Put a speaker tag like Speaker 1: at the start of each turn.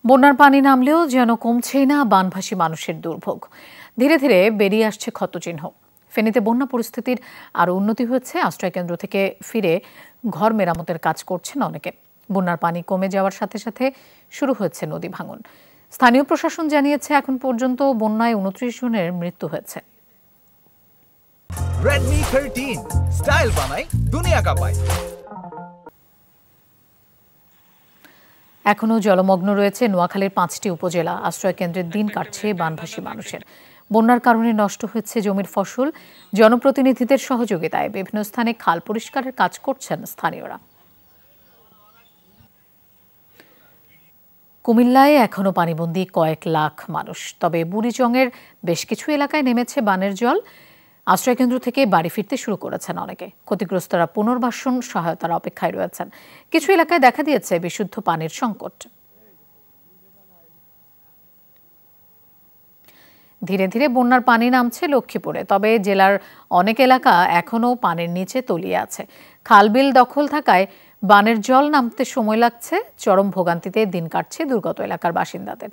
Speaker 1: বন্যার পানি নামলেও যেন কমছেই না বানভাসী মানুষের দুর্ভোগ। ধীরে ধীরে বেরিয়ে আসছে ক্ষতচিহ্ন। ফেনীতে বন্যা পরিস্থিতির আরও উন্নতি হয়েছে। আশ্রয়কেন্দ্র থেকে ফিরে ঘর মেরামতের কাজ করছেন অনেকে। বন্যার পানি কমে যাওয়ার সাথে সাথে শুরু হয়েছে নদী ভাঙন। স্থানীয় প্রশাসন জানিয়েছে এখন পর্যন্ত বন্যায় 29 জনের মৃত্যু হয়েছে।
Speaker 2: Redmi 13 স্টাইল বানাই দুনিয়া কাঁপায়।
Speaker 1: এখনও জলমগ্ন রয়েছে নোয়াখালীর 5টি উপজেলা। আশ্রয়কেন্দ্রের দিন কাটছে বানভাসী মানুষের। বন্যার কারণে নষ্ট হচ্ছে জমির ফসল। জনপ্রতিনিধিদের সহযোগিতায় বিভিন্ন স্থানে খাল পরিষ্কারের কাজ করছেন স্থানীয়রা। কুমিল্লায় এখনও পানিবন্দী কয়েক লাখ মানুষ। তবে বুড়িচংয়ের বেশ কিছু এলাকায় নেমেছে বানের জল। আশ্রয়কেন্দ্র থেকে বাড়ি ফিরতে শুরু করেছেন অনেকে। ক্ষতিগ্রস্তরা পুনর্বাসন সহায়তার অপেক্ষায় রয়েছেন। কিছু এলাকায় দেখা দিয়েছে বিশুদ্ধ পানির সংকট। ধীরে ধীরে বন্যার পানি নামছে লক্ষ্মীপুরে, তবে জেলার অনেক এলাকা এখনও পানির নিচে তলিয়ে আছে। খালবিল দখল থাকায় বানের জল নামতে সময় লাগছে। চরম ভোগান্তিতে দিন কাটছে দুর্গত এলাকার বাসিন্দাদের।